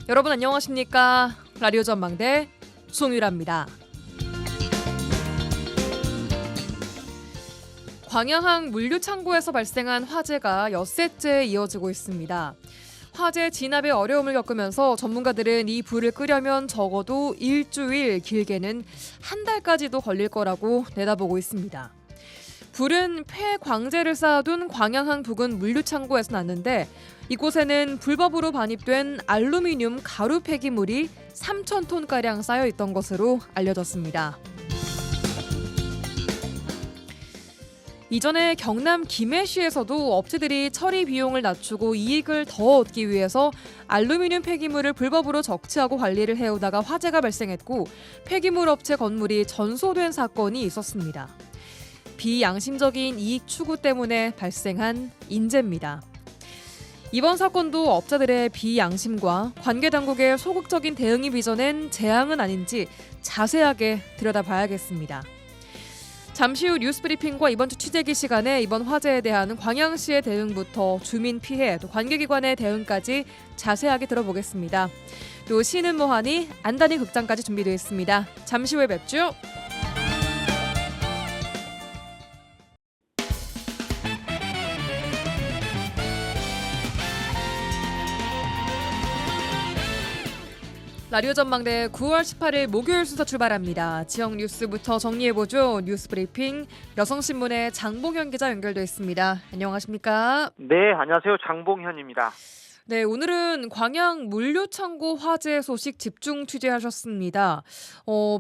여러분 안녕하십니까? 라디오 전망대 송유라입니다. 광양항 물류창고에서 발생한 화재가 엿새째 이어지고 있습니다. 화재 진압에 어려움을 겪으면서 전문가들은 이 불을 끄려면 적어도 일주일, 길게는 한 달까지도 걸릴 거라고 내다보고 있습니다. 불은 폐광재를 쌓아둔 광양항 부근 물류창고에서 났는데 이곳에는 불법으로 반입된 알루미늄 가루 폐기물이 3,000톤가량 쌓여 있던 것으로 알려졌습니다. 이전에 경남 김해시에서도 업체들이 처리 비용을 낮추고 이익을 더 얻기 위해서 알루미늄 폐기물을 불법으로 적치하고 관리를 해오다가 화재가 발생했고 폐기물 업체 건물이 전소된 사건이 있었습니다. 비양심적인 이익 추구 때문에 발생한 인재입니다. 이번 사건도 업자들의 비양심과 관계당국의 소극적인 대응이 빚어낸 재앙은 아닌지 자세하게 들여다봐야겠습니다. 잠시 후 뉴스브리핑과 이번 주 취재기 시간에 이번 화재에 대한 광양시의 대응부터 주민 피해, 또 관계기관의 대응까지 자세하게 들어보겠습니다. 또 시는 뭐하니 안다니 극장까지 준비되어 있습니다. 잠시 후에 뵙죠. 라디오 전망대 9월 18일 목요일 순서 출발합니다. 지역 뉴스부터 정리해보죠. 뉴스브리핑 여성신문의 장봉현 기자 연결돼 있습니다. 안녕하십니까? 네, 안녕하세요. 장봉현입니다. 네, 오늘은 광양 물류창고 화재 소식 집중 취재하셨습니다.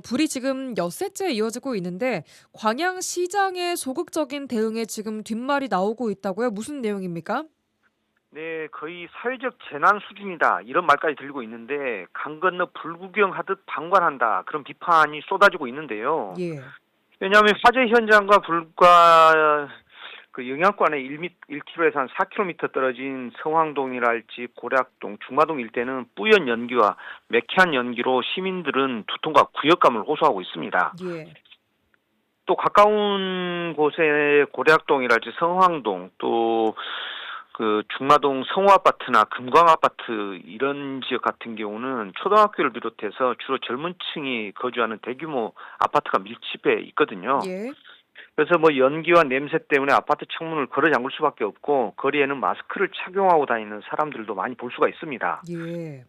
불이 지금 엿새째 이어지고 있는데 광양시장의 소극적인 대응에 지금 뒷말이 나오고 있다고요? 무슨 내용입니까? 네, 거의 사회적 재난 수준이다. 이런 말까지 들리고 있는데 강 건너 불구경하듯 방관한다. 그런 비판이 쏟아지고 있는데요. 예. 왜냐하면 화재 현장과 불과 그 영향권에 1km에서 한 4km 떨어진 성황동이랄지 고략동, 중마동 일대는 뿌연 연기와 매캐한 연기로 시민들은 두통과 구역감을 호소하고 있습니다. 예. 또 가까운 곳에 고략동이랄지 성황동 또 그 중마동 성호아파트나 금광아파트 이런 지역 같은 경우는 초등학교를 비롯해서 주로 젊은 층이 거주하는 대규모 아파트가 밀집해 있거든요. 예. 그래서 뭐 연기와 냄새 때문에 아파트 창문을 걸어 잠글 수밖에 없고 거리에는 마스크를 착용하고 다니는 사람들도 많이 볼 수가 있습니다. 예.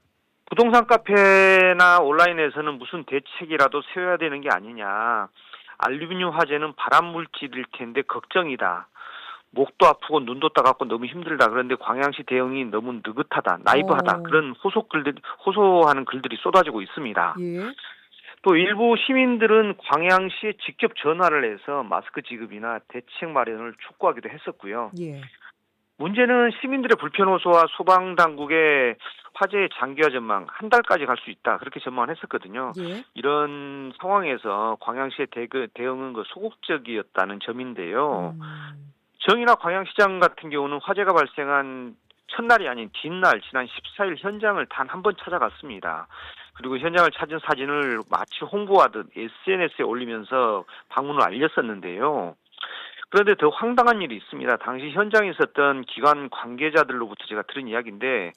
부동산 카페나 온라인에서는 무슨 대책이라도 세워야 되는 게 아니냐. 알루미늄 화재는 발암 물질일 텐데 걱정이다. 목도 아프고 눈도 따갑고 너무 힘들다. 그런데 광양시 대응이 너무 느긋하다, 나이브하다. 그런 호소하는 글들이 쏟아지고 있습니다. 예. 또 일부 시민들은 광양시에 직접 전화를 해서 마스크 지급이나 대책 마련을 촉구하기도 했었고요. 예. 문제는 시민들의 불편 호소와 소방당국의 화재의 장기화 전망 한 달까지 갈 수 있다. 그렇게 전망을 했었거든요. 예. 이런 상황에서 광양시의 대응은 소극적이었다는 점인데요. 정의나 광양시장 같은 경우는 화재가 발생한 첫날이 아닌 뒷날 지난 14일 현장을 단 한 번 찾아갔습니다. 그리고 현장을 찾은 사진을 마치 홍보하듯 SNS에 올리면서 방문을 알렸었는데요. 그런데 더 황당한 일이 있습니다. 당시 현장에 있었던 기관 관계자들로부터 제가 들은 이야기인데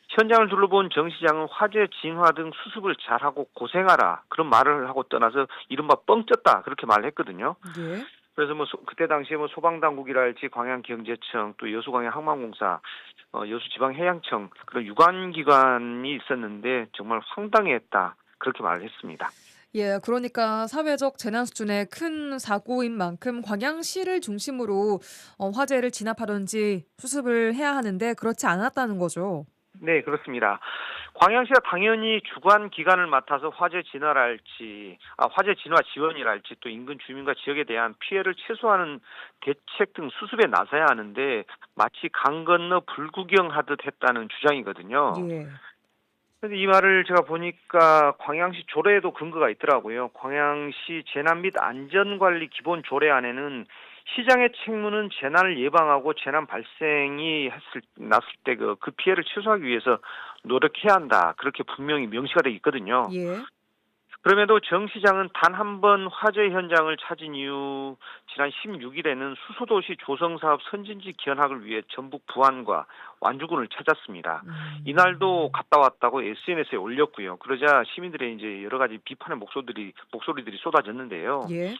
현장을 둘러본 정 시장은 화재 진화 등 수습을 잘하고 고생하라 그런 말을 하고 떠나서 이른바 뻥 쪘다 그렇게 말을 했거든요. 예. 그래서 그때 당시에 소방당국이랄지 광양경제청 또 여수광양항만공사 여수지방해양청 그런 유관기관이 있었는데 정말 황당했다 그렇게 말을 했습니다. 예, 그러니까 사회적 재난 수준의 큰 사고인 만큼 광양시를 중심으로 화재를 진압하든지 수습을 해야 하는데 그렇지 않았다는 거죠. 네, 그렇습니다. 광양시가 당연히 주관 기관을 맡아서 화재 진화 지원이랄지 또 인근 주민과 지역에 대한 피해를 최소화하는 대책 등 수습에 나서야 하는데 마치 강 건너 불구경하듯 했다는 주장이거든요. 예. 그런데 이 말을 제가 보니까 광양시 조례에도 근거가 있더라고요. 광양시 재난 및 안전관리 기본 조례안에는 시장의 책무는 재난을 예방하고 재난 발생이 났을 때 그 피해를 최소화하기 위해서 노력해야 한다. 그렇게 분명히 명시가 되어 있거든요. 예. 그럼에도 정 시장은 단 한 번 화재 현장을 찾은 이후 지난 16일에는 수소도시 조성사업 선진지 견학을 위해 전북 부안과 완주군을 찾았습니다. 이날도 갔다 왔다고 SNS에 올렸고요. 그러자 시민들의 이제 여러 가지 비판의 목소리들이 쏟아졌는데요. 예.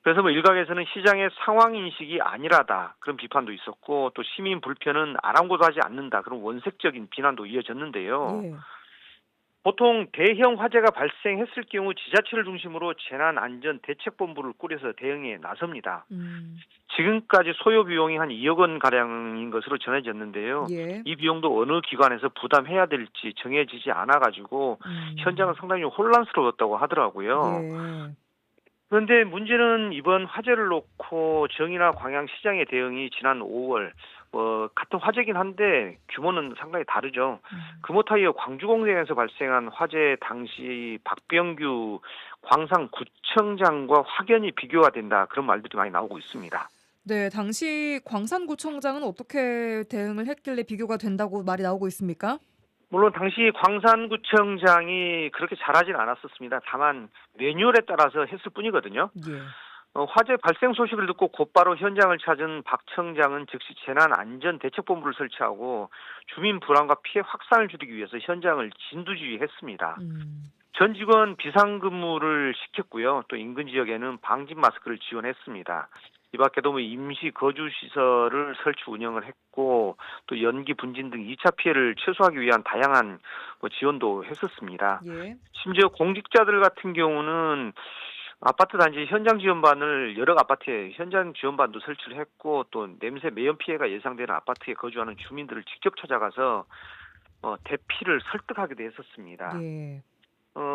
그래서 뭐 일각에서는 시장의 상황 인식이 아니라다 그런 비판도 있었고 또 시민 불편은 아랑곳하지 않는다 그런 원색적인 비난도 이어졌는데요. 예. 보통 대형 화재가 발생했을 경우 지자체를 중심으로 재난안전대책본부를 꾸려서 대응에 나섭니다. 지금까지 소요 비용이 한 2억 원 가량인 것으로 전해졌는데요. 예. 이 비용도 어느 기관에서 부담해야 될지 정해지지 않아가지고 현장은 상당히 혼란스러웠다고 하더라고요. 예. 그런데 문제는 이번 화재를 놓고 정의나 광양시장의 대응이 지난 5월 같은 화재긴 한데 규모는 상당히 다르죠. 금호타이어 광주공장에서 발생한 화재 당시 박병규 광산구청장과 확연히 비교가 된다 그런 말들이 많이 나오고 있습니다. 네, 당시 광산구청장은 어떻게 대응을 했길래 비교가 된다고 말이 나오고 있습니까? 물론 당시 광산구청장이 그렇게 잘하진 않았었습니다. 다만 매뉴얼에 따라서 했을 뿐이거든요. 예. 화재 발생 소식을 듣고 곧바로 현장을 찾은 박 청장은 즉시 재난안전대책본부를 설치하고 주민 불안과 피해 확산을 줄이기 위해서 현장을 진두지휘했습니다. 전 직원 비상근무를 시켰고요. 또 인근 지역에는 방진 마스크를 지원했습니다. 이 밖에도 뭐 임시 거주시설을 설치 운영을 했고 또 연기 분진 등 2차 피해를 최소화하기 위한 다양한 지원도 했었습니다. 예. 심지어 공직자들 같은 경우는 아파트 단지 현장 지원반을 여러 아파트에 현장 지원반도 설치를 했고 또 냄새 매연 피해가 예상되는 아파트에 거주하는 주민들을 직접 찾아가서 대피를 설득하기도 했었습니다. 예.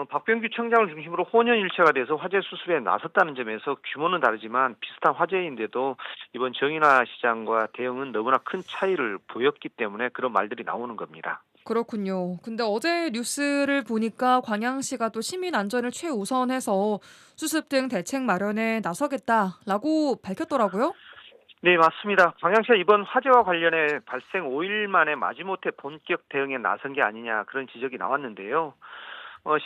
박병규 청장을 중심으로 혼연일체가 돼서 화재 수습에 나섰다는 점에서 규모는 다르지만 비슷한 화재인데도 이번 정인화 시장과 대응은 너무나 큰 차이를 보였기 때문에 그런 말들이 나오는 겁니다. 그렇군요. 근데 어제 뉴스를 보니까 광양시가 또 시민 안전을 최우선해서 수습 등 대책 마련에 나서겠다라고 밝혔더라고요. 네, 맞습니다. 광양시가 이번 화재와 관련해 발생 5일 만에 마지못해 본격 대응에 나선 게 아니냐 그런 지적이 나왔는데요.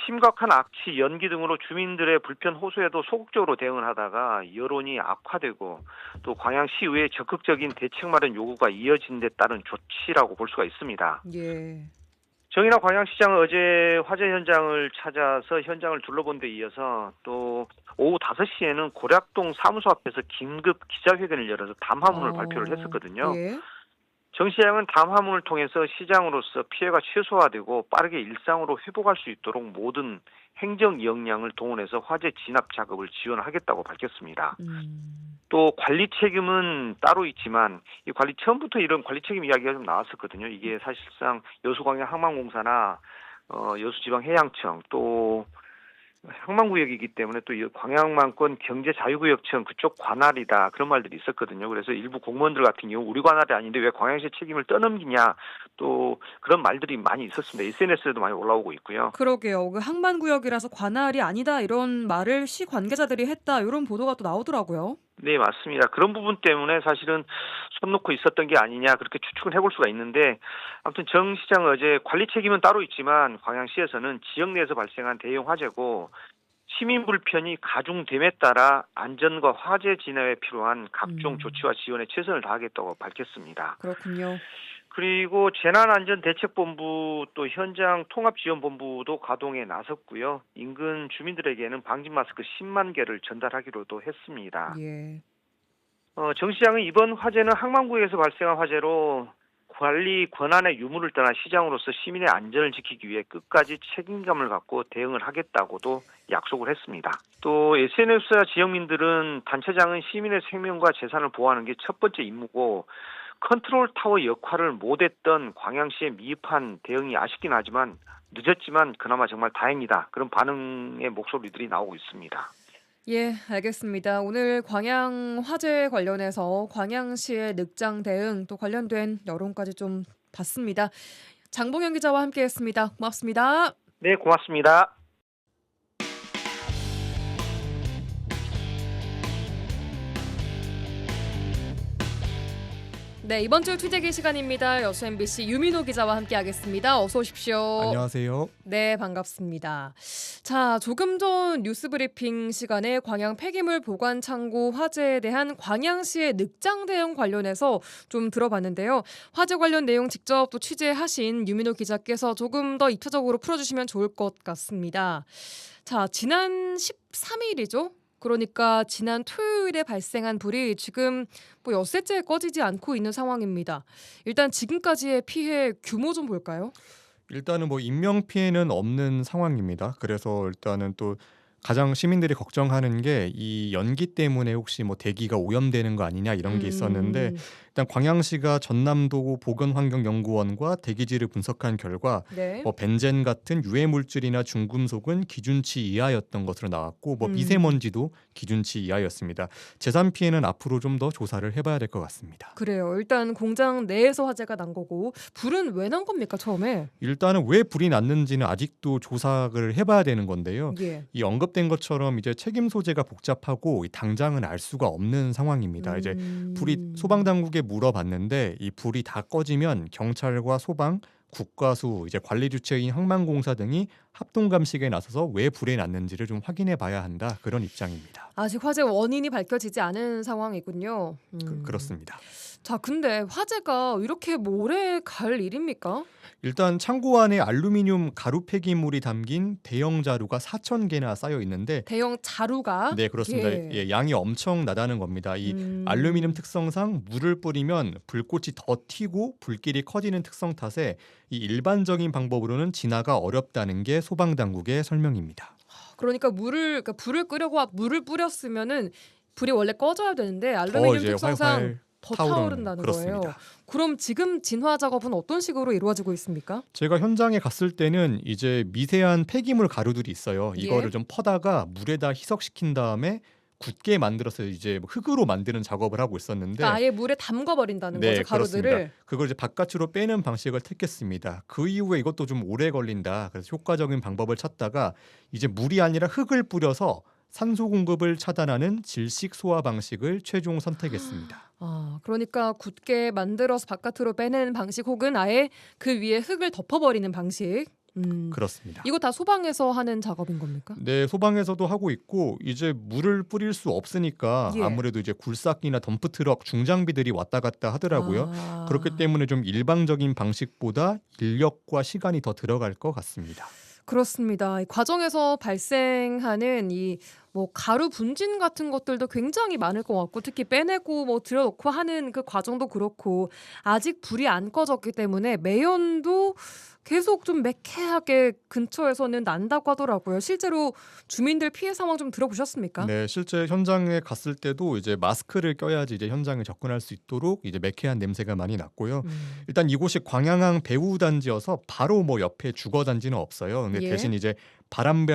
심각한 악취, 연기 등으로 주민들의 불편 호소에도 소극적으로 대응을 하다가 여론이 악화되고 또 광양시의회의 적극적인 대책 마련 요구가 이어진 데 따른 조치라고 볼 수가 있습니다. 예. 정인화 광양시장은 어제 화재 현장을 찾아서 현장을 둘러본 데 이어서 또 오후 5시에는 고략동 사무소 앞에서 긴급 기자회견을 열어서 담화문을 발표를 했었거든요. 예. 정 시장은 담화문을 통해서 시장으로서 피해가 최소화되고 빠르게 일상으로 회복할 수 있도록 모든 행정 역량을 동원해서 화재 진압 작업을 지원하겠다고 밝혔습니다. 또 관리 책임은 따로 있지만 이 관리 처음부터 이런 관리 책임 이야기가 좀 나왔었거든요. 이게 사실상 여수광양 항만공사나 여수지방해양청 또 항만구역이기 때문에 또 광양만권 경제자유구역청 그쪽 관할이다 그런 말들이 있었거든요. 그래서 일부 공무원들 같은 경우 우리 관할이 아닌데 왜 광양시 책임을 떠넘기냐 또 그런 말들이 많이 있었습니다. SNS에도 많이 올라오고 있고요. 그러게요. 그 항만구역이라서 관할이 아니다 이런 말을 시 관계자들이 했다 이런 보도가 또 나오더라고요. 네, 맞습니다. 그런 부분 때문에 사실은 손 놓고 있었던 게 아니냐 그렇게 추측을 해볼 수가 있는데 아무튼 정 시장은 어제 관리 책임은 따로 있지만 광양시에서는 지역 내에서 발생한 대형 화재고 시민 불편이 가중됨에 따라 안전과 화재 진압에 필요한 각종 조치와 지원에 최선을 다하겠다고 밝혔습니다. 그렇군요. 그리고 재난안전대책본부 또 현장 통합지원본부도 가동에 나섰고요. 인근 주민들에게는 방진 마스크 10만 개를 전달하기로도 했습니다. 예. 정 시장은 이번 화재는 항만구역에서 발생한 화재로 관리 권한의 유무를 떠나 시장으로서 시민의 안전을 지키기 위해 끝까지 책임감을 갖고 대응을 하겠다고도 약속을 했습니다. 또 SNS와 지역민들은 단체장은 시민의 생명과 재산을 보호하는 게 첫 번째 임무고 컨트롤 타워 역할을 못했던 광양시의 미흡한 대응이 아쉽긴 하지만 늦었지만 그나마 정말 다행이다. 그런 반응의 목소리들이 나오고 있습니다. 예, 알겠습니다. 오늘 광양 화재 관련해서 광양시의 늑장 대응 또 관련된 여론까지 좀 봤습니다. 장봉현 기자와 함께했습니다. 고맙습니다. 네, 고맙습니다. 네, 이번 주 취재기 시간입니다. 여수 MBC 유민호 기자와 함께하겠습니다. 어서 오십시오. 안녕하세요. 네, 반갑습니다. 자, 조금 전 뉴스 브리핑 시간에 광양 폐기물 보관 창고 화재에 대한 광양시의 늑장 대응 관련해서 좀 들어봤는데요. 화재 관련 내용 직접 또 취재하신 유민호 기자께서 조금 더 입체적으로 풀어주시면 좋을 것 같습니다. 자, 지난 13일이죠. 그러니까 지난 토요일에 발생한 불이 지금 뭐 엿새째 꺼지지 않고 있는 상황입니다. 일단 지금까지의 피해 규모 좀 볼까요? 일단은 뭐 인명 피해는 없는 상황입니다. 그래서 일단은 또 가장 시민들이 걱정하는 게 이 연기 때문에 혹시 뭐 대기가 오염되는 거 아니냐 이런 게 있었는데 일단 광양시가 전남도 보건환경연구원과 대기질을 분석한 결과 네. 뭐 벤젠 같은 유해 물질이나 중금속은 기준치 이하였던 것으로 나왔고 뭐 음. 미세먼지도 기준치 이하였습니다. 재산 피해는 앞으로 좀 더 조사를 해봐야 될 것 같습니다. 그래요. 일단 공장 내에서 화재가 난 거고 불은 왜 난 겁니까 처음에? 일단은 왜 불이 났는지는 아직도 조사를 해봐야 되는 건데요. 예. 이 언급된 것처럼 이제 책임 소재가 복잡하고 당장은 알 수가 없는 상황입니다. 이제 불이 소방 당국에 물어봤는데 이 불이 다 꺼지면 경찰과 소방, 국과수, 이제 관리 주체인 항만공사 등이 합동 감식에 나서서 왜 불이 났는지를 좀 확인해 봐야 한다. 그런 입장입니다. 아직 화재 원인이 밝혀지지 않은 상황이군요. 그렇습니다. 자, 근데 화재가 이렇게 오래 갈 일입니까? 일단 창고 안에 알루미늄 가루 폐기물이 담긴 대형 자루가 4,000개나 쌓여 있는데 대형 자루가? 네, 그렇습니다. 예, 양이 엄청 나다는 겁니다. 이 알루미늄 특성상 물을 뿌리면 불꽃이 더 튀고 불길이 커지는 특성 탓에 이 일반적인 방법으로는 진화가 어렵다는 게 소방 당국의 설명입니다. 그러니까 불을 끄려고 물을 뿌렸으면은 불이 원래 꺼져야 되는데 알루미늄 이제 특성상 활활 더 타오르는, 타오른다는 그렇습니다. 거예요. 그럼 지금 진화 작업은 어떤 식으로 이루어지고 있습니까? 제가 현장에 갔을 때는 이제 미세한 폐기물 가루들이 있어요. 이거를 예. 좀 퍼다가 물에다 희석시킨 다음에 굳게 만들어서 이제 흙으로 만드는 작업을 하고 있었는데 그러니까 아예 물에 담궈 버린다는 네, 거죠, 가루들을. 그렇습니다. 그걸 이제 바깥으로 빼는 방식을 택했습니다. 그 이후에 이것도 좀 오래 걸린다. 그래서 효과적인 방법을 찾다가 이제 물이 아니라 흙을 뿌려서 산소 공급을 차단하는 질식 소화 방식을 최종 선택했습니다. 아, 그러니까 굳게 만들어서 바깥으로 빼내는 방식 혹은 아예 그 위에 흙을 덮어버리는 방식. 그렇습니다. 이거 다 소방에서 하는 작업인 겁니까? 네, 소방에서도 하고 있고 이제 물을 뿌릴 수 없으니까 예. 아무래도 이제 굴삭기나 덤프트럭 중장비들이 왔다 갔다 하더라고요. 아. 그렇기 때문에 좀 일방적인 방식보다 인력과 시간이 더 들어갈 것 같습니다. 그렇습니다. 이 과정에서 발생하는 이 뭐 가루 분진 같은 것들도 굉장히 많을 것 같고 특히 빼내고 뭐 들여놓고 하는 그 과정도 그렇고 아직 불이 안 꺼졌기 때문에 매연도 계속 좀 매캐하게 근처에서는 난다고 하더라고요. 실제로 주민들 피해 상황 좀 들어보셨습니까? 네, 실제 현장에 갔을 때도 이제 마스크를 껴야지 이제 현장에 접근할 수 있도록 이제 매캐한 냄새가 많이 났고요. 일단 이곳이 광양항 배후 단지여서 바로 뭐 옆에 주거 단지는 없어요. 근데 예. 대신 이제 바람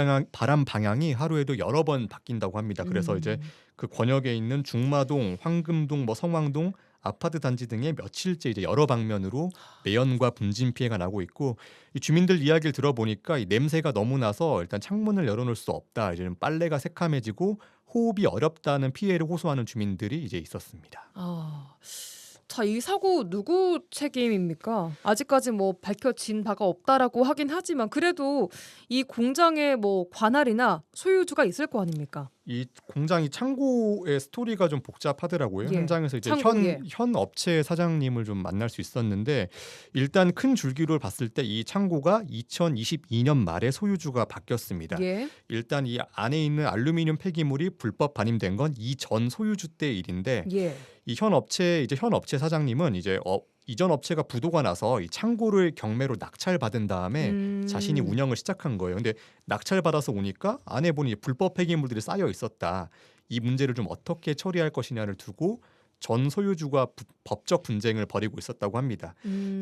방향이 하루에도 여러 번 바뀐다고 합니다. 그래서 이제 그 권역에 있는 중마동, 황금동, 뭐 성왕동 아파트 단지 등의 며칠째 이제 여러 방면으로 매연과 분진 피해가 나고 있고 이 주민들 이야기를 들어보니까 이 냄새가 너무 나서 일단 창문을 열어놓을 수 없다. 이제 빨래가 새카매지고 호흡이 어렵다는 피해를 호소하는 주민들이 이제 있었습니다. 아, 자, 이 사고 누구 책임입니까? 아직까지 뭐 밝혀진 바가 없다라고 하긴 하지만 그래도 이 공장에 뭐 관할이나 소유주가 있을 거 아닙니까? 이 공장이 창고의 스토리가 좀 복잡하더라고요. 예, 현장에서 이제 창고에. 현 업체 사장님을 좀 만날 수 있었는데 일단 큰 줄기로 봤을 때 이 창고가 2022년 말에 소유주가 바뀌었습니다. 예. 일단 이 안에 있는 알루미늄 폐기물이 불법 반입된 건 이전 소유주 때 일인데 예. 이 현 업체 사장님은 이제 이전 업체가 부도가 나서 이 창고를 경매로 낙찰받은 다음에 자신이 운영을 시작한 거예요. 근데 낙찰받아서 오니까 안에 보니 불법 폐기물들이 쌓여 있었다. 이 문제를 좀 어떻게 처리할 것이냐를 두고 전 소유주가 법적 분쟁을 벌이고 있었다고 합니다.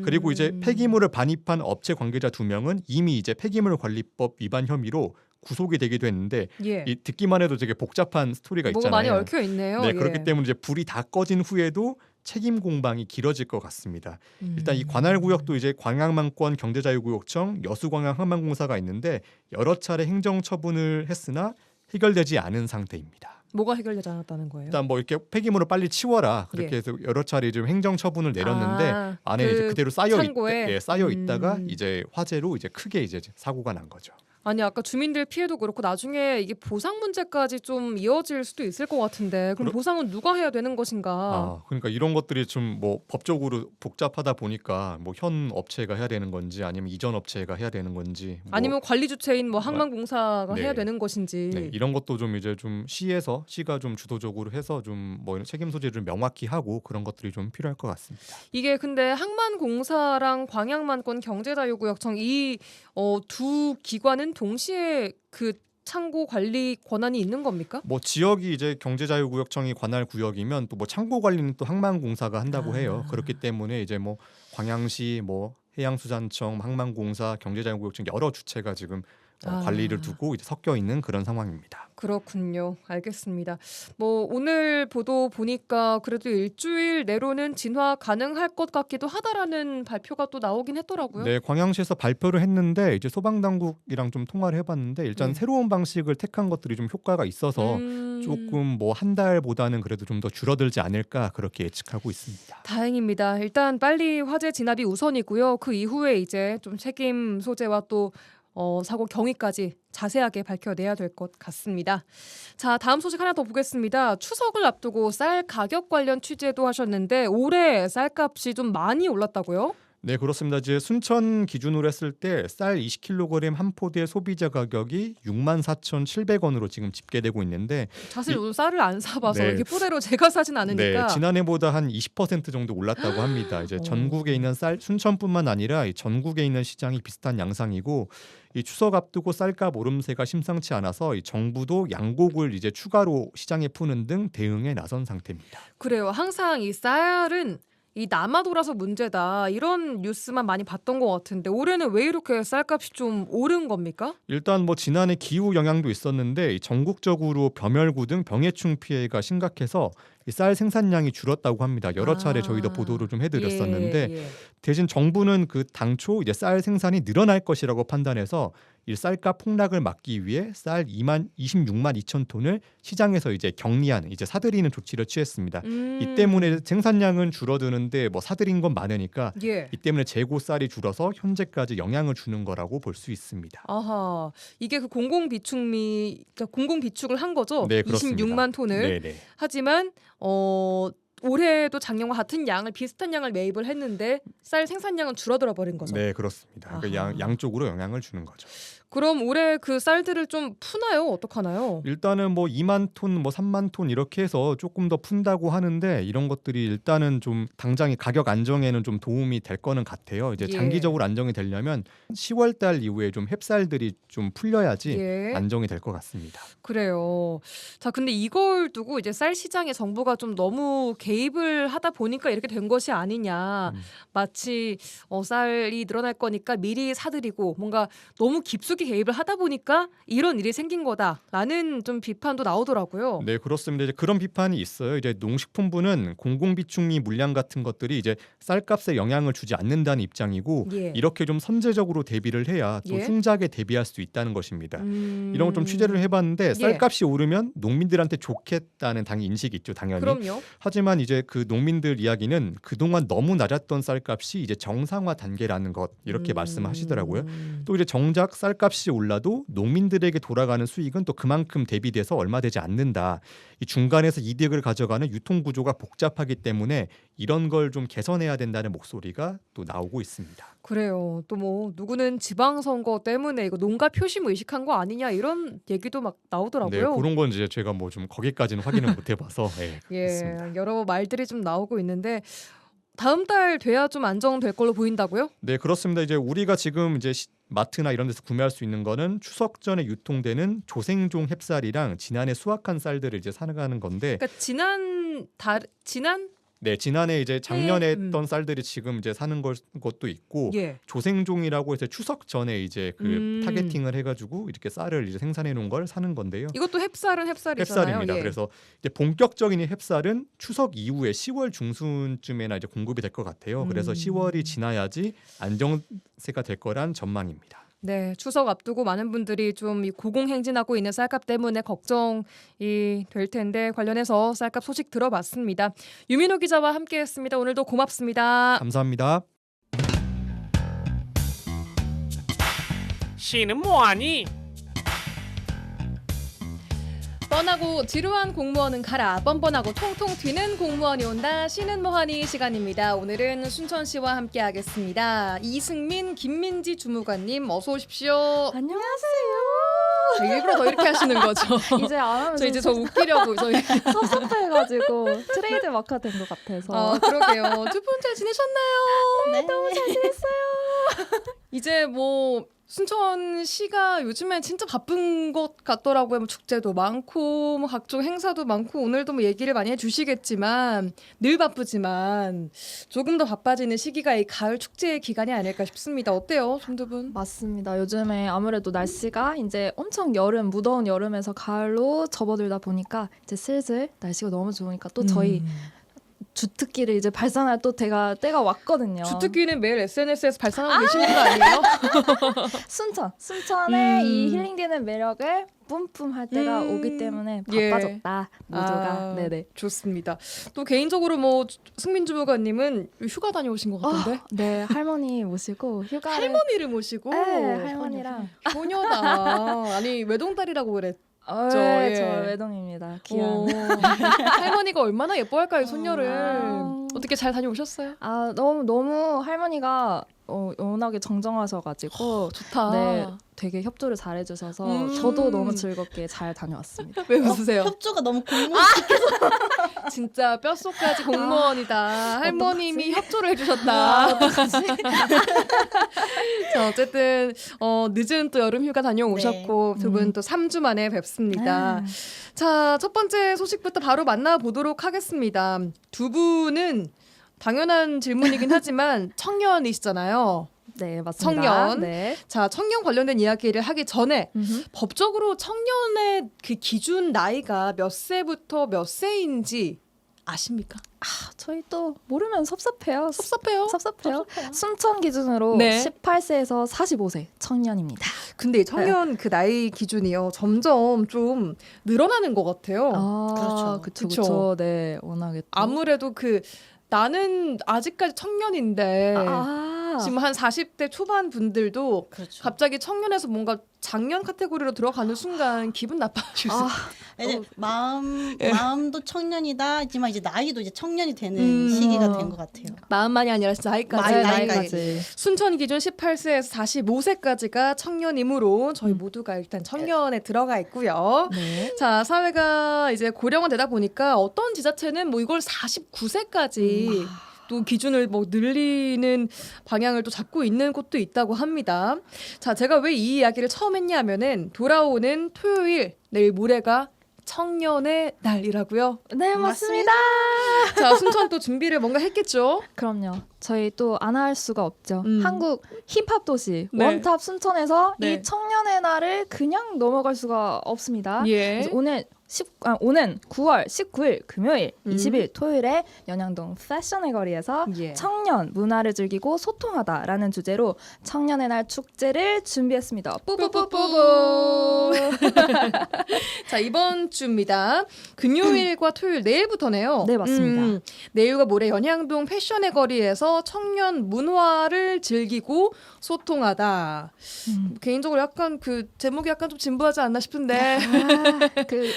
그리고 이제 폐기물을 반입한 업체 관계자 2명은 이미 이제 폐기물관리법 위반 혐의로 구속이 되기도 했는데 예. 이 듣기만 해도 되게 복잡한 스토리가 뭐가 있잖아요. 많이 얽혀 있네요. 네, 예. 그렇기 때문에 이제 불이 다 꺼진 후에도 책임 공방이 길어질 것 같습니다. 일단 이 관할 구역도 이제 광양만권 경제자유구역청, 여수광양항만공사가 있는데 여러 차례 행정 처분을 했으나 해결되지 않은 상태입니다. 뭐가 해결되지 않았다는 거예요? 일단 뭐 이렇게 폐기물을 빨리 치워라 그렇게 예. 해서 여러 차례 좀 행정 처분을 내렸는데 안에 그 이제 그대로 창고에? 쌓여 있다가 이제 화재로 이제 크게 이제 사고가 난 거죠. 아니 아까 주민들 피해도 그렇고 나중에 이게 보상 문제까지 좀 이어질 수도 있을 것 같은데 그럼 보상은 누가 해야 되는 것인가? 그러니까 이런 것들이 좀 뭐 법적으로 복잡하다 보니까 뭐 현 업체가 해야 되는 건지 아니면 이전 업체가 해야 되는 건지 아니면 관리 주체인 뭐 항만공사가 네. 해야 되는 것인지. 네, 이런 것도 좀 이제 좀 시가 좀 주도적으로 해서 좀 뭐 책임 소재를 좀 명확히 하고 그런 것들이 좀 필요할 것 같습니다. 이게 근데 항만공사랑 광양만권 경제자유구역청 이 두 기관은 동시에 그 창고 관리 권한이 있는 겁니까? 뭐 지역이 이제 경제자유구역청이 관할 구역이면 또 뭐 창고 관리는 또 항만공사가 한다고 해요. 그렇기 때문에 이제 뭐 광양시 뭐 해양수산청, 항만공사, 경제자유구역청 여러 주체가 지금 관리를 두고 이제 섞여 있는 그런 상황입니다. 그렇군요. 알겠습니다. 뭐 오늘 보도 보니까 그래도 일주일 내로는 진화 가능할 것 같기도 하다라는 발표가 또 나오긴 했더라고요. 네, 광양시에서 발표를 했는데 이제 소방당국이랑 좀 통화를 해봤는데 일단 새로운 방식을 택한 것들이 좀 효과가 있어서 조금 뭐 한 달보다는 그래도 좀 더 줄어들지 않을까 그렇게 예측하고 있습니다. 다행입니다. 일단 빨리 화재 진압이 우선이고요. 그 이후에 이제 좀 책임 소재와 또 사고 경위까지 자세하게 밝혀내야 될 것 같습니다. 자, 다음 소식 하나 더 보겠습니다. 추석을 앞두고 쌀 가격 관련 취재도 하셨는데 올해 쌀값이 좀 많이 올랐다고요? 네, 그렇습니다. 이제 순천 기준으로 했을 때 쌀 20kg 한 포대의 소비자 가격이 64,700원으로 지금 집계되고 있는데 사실 요즘 쌀을 안 사봐서 네. 이렇게 포대로 제가 사진 않으니까. 네, 지난해보다 한 20% 정도 올랐다고 합니다. 이제 전국에 있는 쌀 순천뿐만 아니라 이 전국에 있는 시장이 비슷한 양상이고 이 추석 앞두고 쌀값 오름세가 심상치 않아서 이 정부도 양곡을 이제 추가로 시장에 푸는 등 대응에 나선 상태입니다. 그래요. 항상 이 쌀은 이 남아 돌아서 문제다 이런 뉴스만 많이 봤던 것 같은데 올해는 왜 이렇게 쌀값이 좀 오른 겁니까? 일단 뭐 지난해 기후 영향도 있었는데 이 전국적으로 벼멸구 등 병해충 피해가 심각해서 이 쌀 생산량이 줄었다고 합니다. 여러 차례 저희도 보도를 좀 해드렸었는데 대신 정부는 그 당초 이제 쌀 생산이 늘어날 것이라고 판단해서 이 쌀값 폭락을 막기 위해 쌀 26만 2천 톤을 시장에서 이제 격리하는 이제 사들이는 조치를 취했습니다. 이 때문에 생산량은 줄어드는데 뭐 사들인 건 많으니까 이 때문에 재고 쌀이 줄어서 현재까지 영향을 주는 거라고 볼 수 있습니다. 아하, 이게 그 그러니까 공공 비축을 한 거죠? 네, 그렇습니다. 26만 톤을. 네네. 하지만 올해도 작년과 같은 양을 비슷한 양을 매입을 했는데 쌀 생산량은 줄어들어 버린 거죠. 네, 그렇습니다. 그러니까 양쪽으로 영향을 주는 거죠. 그럼 올해 그 쌀들을 좀 푸나요? 어떡하나요? 일단은 뭐 2만 톤, 뭐 3만 톤 이렇게 해서 조금 더 푼다고 하는데 이런 것들이 일단은 좀 당장의 가격 안정에는 좀 도움이 될 거는 같아요. 이제 장기적으로 안정이 되려면 10월 달 이후에 좀 햅쌀들이 좀 풀려야지 안정이 될 것 같습니다. 그래요. 자, 근데 이걸 두고 이제 쌀 시장에 정부가 좀 너무 개입을 하다 보니까 이렇게 된 것이 아니냐. 마치 쌀이 늘어날 거니까 미리 사들이고 뭔가 너무 깊숙이 개입을 하다 보니까 이런 일이 생긴 거다라는 좀 비판도 나오더라고요. 네, 그렇습니다. 이제 그런 비판이 있어요. 이제 농식품부는 공공비축미 물량 같은 것들이 이제 쌀값에 영향을 주지 않는다는 입장이고 이렇게 좀 선제적으로 대비를 해야 또 흉작에 대비할 수 있다는 것입니다. 이런 걸 좀 취재를 해봤는데 쌀값이 오르면 농민들한테 좋겠다는 인식이 있죠, 당연히. 그럼요. 하지만 이제 그 농민들 이야기는 그동안 너무 낮았던 쌀값이 이제 정상화 단계라는 것 이렇게 말씀하시더라고요. 또 이제 정작 쌀값이 올라도 농민들에게 돌아가는 수익은 또 그만큼 대비돼서 얼마 되지 않는다. 이 중간에서 이득을 가져가는 유통 구조가 복잡하기 때문에 이런 걸 좀 개선해야 된다는 목소리가 또 나오고 있습니다. 그래요. 또 뭐 누구는 지방선거 때문에 이거 농가 표심 의식한 거 아니냐 이런 얘기도 막 나오더라고요. 네, 그런 건 이제 제가 뭐 좀 거기까지는 확인을 못 해봐서 그렇습니다. 여러 말들이 좀 나오고 있는데 다음 달 돼야 좀 안정될 걸로 보인다고요? 네, 그렇습니다. 이제 우리가 지금 이제 마트나 이런 데서 구매할 수 있는 거는 추석 전에 유통되는 조생종 햅쌀이랑 지난해 수확한 쌀들을 이제 사가는 건데. 그러니까 지난해 이제 작년에 했던 쌀들이 지금 이제 사는 것도 있고 조생종이라고 해서 추석 전에 이제 그 타겟팅을 해가지고 이렇게 쌀을 이제 생산해 놓은 걸 사는 건데요. 이것도 햅쌀은 햅쌀이잖아요. 햅쌀입니다. 그래서 이제 본격적인 햅쌀은 추석 이후에 10월 중순쯤에나 이제 공급이 될 것 같아요. 그래서 10월이 지나야지 안정세가 될 거란 전망입니다. 네, 추석 앞두고 많은 분들이 좀 이 고공행진하고 있는 쌀값 때문에 걱정이 될 텐데 관련해서 쌀값 소식 들어봤습니다. 유민호 기자와 함께했습니다. 오늘도 고맙습니다. 감사합니다. 시는 뭐하니? 뻔하고 지루한 공무원은 가라. 뻔뻔하고 통통 튀는 공무원이 온다. 쉬는 뭐하니 시간입니다. 오늘은 순천시와 함께하겠습니다. 이승민, 김민지 주무관님 어서 오십시오. 안녕하세요. 일부러 더 이렇게 하시는 거죠? 이제 안 하면 저 웃기려고 저희. 섭섭해가지고 트레이드 마크가 된 것 같아서. 그러게요. 두 분 잘 지내셨나요? 네, 너무 잘 지냈어요. 이제 뭐 순천시가 요즘엔 진짜 바쁜 것 같더라고요. 뭐 축제도 많고 뭐 각종 행사도 많고 오늘도 뭐 얘기를 많이 해주시겠지만 늘 바쁘지만 조금 더 바빠지는 시기가 이 가을 축제의 기간이 아닐까 싶습니다. 어때요, 손두분? 맞습니다. 요즘에 아무래도 날씨가 이제 엄청 무더운 여름에서 가을로 접어들다 보니까 이제 슬슬 날씨가 너무 좋으니까 또 저희 주특기를 이제 발산할 또 때가 왔거든요. 주특기는 매일 SNS에서 발산하고 계시는 거 아니에요? 순천의 이 힐링되는 매력을 뿜뿜할 때가 오기 때문에 바빠졌다. 모두가. 네네. 좋습니다. 또 개인적으로 뭐 승민 주무관님은 휴가 다녀오신 것 같은데? 네, 할머니 모시고 휴가를. 할머니를 모시고? 네, 할머니랑. 효녀다. 아니 외동딸이라고 그랬죠. 예. 예. 저 외동입니다. 귀여운. 할머니가 얼마나 예뻐할까요, 손녀를. 어떻게 잘 다녀오셨어요? 너무 할머니가 워낙에 정정하셔가지고 좋다. 네, 되게 협조를 잘해주셔서 저도 너무 즐겁게 잘 다녀왔습니다. 왜 웃으세요? 협조가 너무 공무원 진짜 뼈속까지 공무원이다. 할머님이 협조를 해주셨다. 자, 어쨌든 늦은 또 여름 휴가 다녀오셨고 두 분 또 3주 만에 뵙습니다. 자, 첫 번째 소식부터 바로 만나보도록 하겠습니다. 두 분은 당연한 질문이긴 하지만 청년이시잖아요. 네, 맞습니다. 청년. 네. 자, 청년 관련된 이야기를 하기 전에 법적으로 청년의 그 기준 나이가 몇 세부터 몇 세인지 아십니까? 저희 또 모르면 섭섭해요. 섭섭해요. 순천 기준으로 네. 18세에서 45세 청년입니다. 근데 이 청년 그 나이 기준이요 점점 좀 늘어나는 것 같아요. 그렇죠. 네, 워낙에 또. 아무래도 나는 아직까지 청년인데 지금 한 40대 초반 분들도 그렇죠. 갑자기 청년에서 뭔가 장년 카테고리로 들어가는 순간 기분 나빠질 수 이제 마음도 청년이다 하지만 이제 나이도 이제 청년이 되는 음. 시기가 된 것 같아요. 마음만이 아니라 나이까지. 나이까지. 순천 기준 18세에서 45세까지가 청년이므로 저희 모두가 일단 청년에 들어가 있고요. 네. 자, 사회가 이제 고령화되다 보니까 어떤 지자체는 뭐 이걸 49세까지 또 기준을 뭐 늘리는 방향을 또 잡고 있는 곳도 있다고 합니다. 자, 제가 왜 이 이야기를 처음 했냐면은 돌아오는 토요일, 내일 모레가 청년의 날이라고요. 네, 맞습니다. 자, 순천 또 준비를 뭔가 했겠죠? 그럼요. 저희 또 안 할 수가 없죠. 한국 힙합 도시 네. 원탑 순천에서 네. 이 청년의 날을 그냥 넘어갈 수가 없습니다. 예. 그래서 오는 9월 19일 금요일, 20일 토요일에 연양동 패션의 거리에서 예. 청년 문화를 즐기고 소통하다라는 주제로 청년의 날 축제를 준비했습니다. 뿌뿌뿌뿌뿌. 자, 이번 주입니다. 금요일과 토요일 내일부터네요. 네, 맞습니다. 내일과 모레 연양동 패션의 거리에서 청년 문화를 즐기고 소통하다. 개인적으로 약간 제목이 약간 좀 진부하지 않나 싶은데.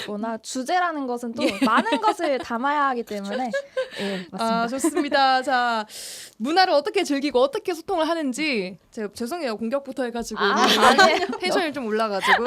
워낙 주제라는 것은 또 많은 것을 담아야 하기 때문에 예, 맞습니다. 좋습니다. 자, 문화를 어떻게 즐기고 어떻게 소통을 하는지 죄송해요. 공격부터 해가지고 텐션이 좀 올라가지고.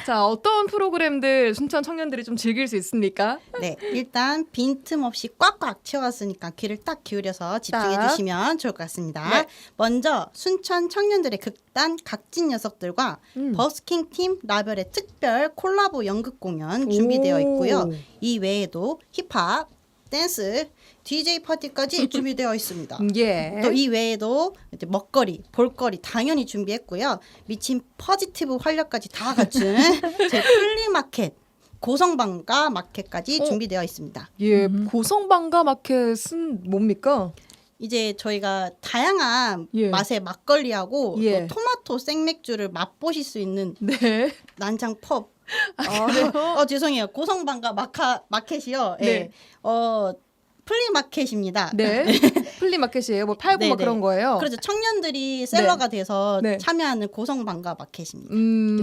자, 어떤 프로그램들 순천 청년들이 좀 즐길 수 있습니까? 네, 일단 빈틈없이 꽉꽉 채웠으니까 귀를 딱 기울여서 집중해 주시면 좋을 것 같습니다. 네. 먼저 순천 청년들의 극단 각진 녀석들과 버스킹 팀 라벨의 특별 콜라보 연극 공연 준비되어 있고요. 이 외에도 힙합, 댄스, DJ 파티까지 준비되어 있습니다. 예. 또 이 외에도 이제 먹거리, 볼거리 당연히 준비했고요. 미친 포지티브 활력까지 다 갖춘 제 플리마켓, 고성방가 마켓까지 준비되어 있습니다. 예, 고성방가 마켓은 뭡니까? 이제 저희가 다양한 예. 맛의 막걸리하고 예. 또 토마토 생맥주를 맛보실 수 있는 네. 난장 펍. 그래요? 죄송해요. 고성방가 마켓이요. 네. 예. 플리마켓입니다. 네. 플리마켓이에요. 뭐 팔고 막 네네. 그런 거예요. 그래서 청년들이 셀러가 돼서 네. 참여하는 고성방가 마켓입니다.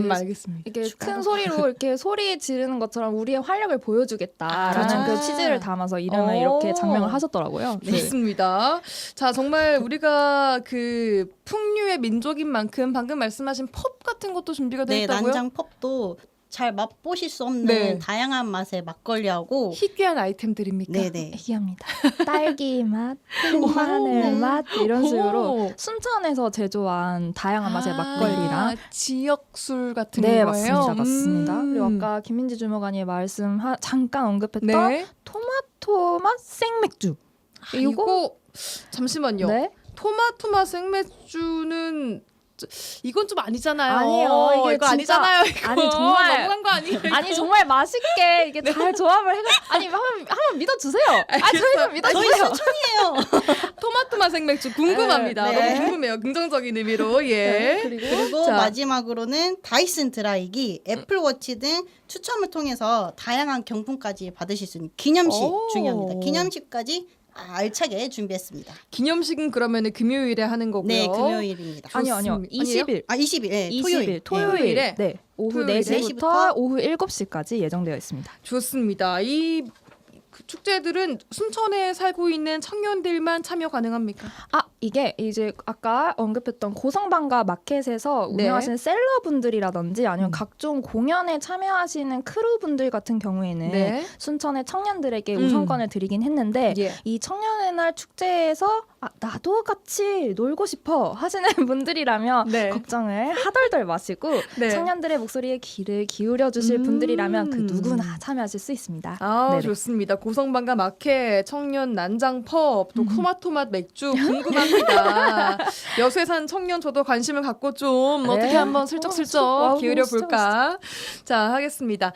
네. 알겠습니다. 이게 축하로. 큰 소리로 이렇게 소리 지르는 것처럼 우리의 활력을 보여주겠다라는 아. 그 취지를 담아서 이름을 이렇게 장명을 하셨더라고요. 네. 좋습니다. 자, 정말 우리가 그 풍류의 민족인 만큼 방금 말씀하신 펍 같은 것도 준비가 되어 네, 있다고요? 난장 펍도 잘 맛보실 수 없는 네. 다양한 맛의 막걸리하고 희귀한 아이템들입니까? 네네. 얘기합니다. 딸기 맛, 흰 마늘 맛 이런 식으로 오. 순천에서 제조한 다양한 맛의 막걸리랑 지역술 같은 네 거예요. 맞습니다, 맞습니다. 그리고 아까 김민지 주무관이 잠깐 언급했던 네. 토마토 맛 생맥주. 이거 잠시만요. 네? 토마토 맛 생맥주는 이건 좀 아니잖아요. 아니에요. 이게 이거 진짜- 아니잖아요. 이거. 아니, 정말- 너무한 거 아니에요? 이거? 아니 정말 맛있게 이게 잘 조합을 해가 아니 한번 믿어주세요. 저희 좀 믿어주세요. 저희 순천이에요. 토마토 맛 생맥주 궁금합니다. 네. 너무 궁금해요. 긍정적인 의미로. 예. 그리고 자. 마지막으로는 다이슨 드라이기, 애플워치 등 추첨을 통해서 다양한 경품까지 받으실 수 있는 기념식 오. 중요합니다. 기념식까지 알차게 준비했습니다. 기념식은 그러면은 금요일에 하는 거고요. 네, 금요일입니다. 아니요 좋습니다. 20일 20일, 네, 20일 토요일 토요일에? 네 오후 토요일에? 4시부터 오후 7시까지 예정되어 있습니다. 좋습니다. 이 축제들은 순천에 살고 있는 청년들만 참여 가능합니까? 이게 이제 아까 언급했던 고성방가 마켓에서 네. 운영하시는 셀러분들이라든지 아니면 음. 각종 공연에 참여하시는 크루분들 같은 경우에는 네. 순천의 청년들에게 우선권을 드리긴 했는데 예. 이 청년의 날 축제에서 나도 같이 놀고 싶어 하시는 분들이라면 네. 걱정을 하덜덜 마시고 네. 청년들의 목소리에 귀를 기울여 주실 분들이라면 그 누구나 참여하실 수 있습니다. 아, 네네. 좋습니다. 고성방가 마켓, 청년 난장 펍, 또 토마토 맛 맥주 궁금합니다. 여수에산 청년 저도 관심을 갖고 좀 네. 어떻게 한번 슬쩍슬쩍 기울여 볼까. 자, 하겠습니다.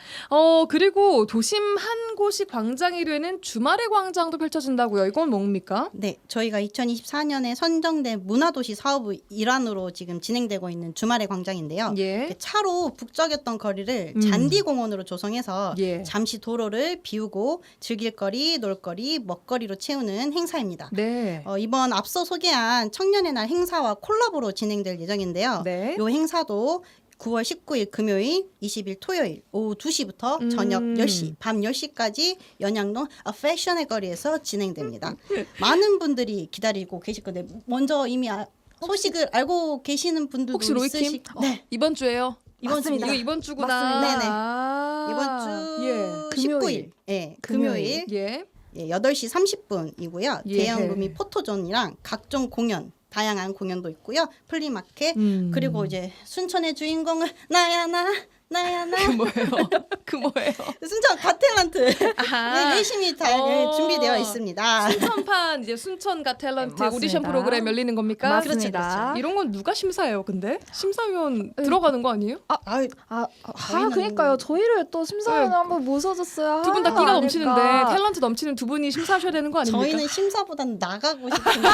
그리고 도심 한 곳이 광장이 되는 주말의 광장도 펼쳐진다고요. 이건 뭡니까? 네, 저희가 2024년에 선정된 문화도시 사업의 일환으로 지금 진행되고 있는 주말의 광장인데요. 예. 차로 북적였던 거리를 음. 잔디공원으로 조성해서 예. 잠시 도로를 비우고 즐길거리, 놀거리, 먹거리로 채우는 행사입니다. 네. 이번 앞서 소개한 청년의 날 행사와 콜라보로 진행될 예정인데요. 네. 이 행사도 9월 19일 금요일, 20일 토요일 오후 2시부터 저녁 10시, 밤 10시까지 연양동 패션의 거리에서 진행됩니다. 많은 분들이 기다리고 계실 건데 먼저 이미 소식을 알고 계시는 분들도 혹시 로이킴? 네. 이번 주예요? 맞습니다. 이거 이번 주구나. 맞습니다. 네네. 아, 이번 주 예. 19일, 예, 금요일 예. 8시 30분이고요. 예. 대형구미 포토존이랑 각종 공연, 다양한 공연도 있고요. 플리마켓, 그리고 이제 순천의 주인공은 나야 나. 그 뭐예요? 순천 갓탤런트 아하. 열심히 다 준비되어 있습니다. 순천판 이제 순천가 탤런트 맞습니다. 오디션 프로그램 열리는 겁니까? 맞습니다. 그렇죠. 이런 건 누가 심사해요? 근데 심사위원 들어가는 거 아니에요? 그러니까요. 저희를 또 심사위원 한번 모셔줬어야 두 분 다 끼가 아닐까. 넘치는데 탤런트 넘치는 두 분이 심사하셔야 되는 거 아닙니까? 저희는 심사보다는 나가고 싶은데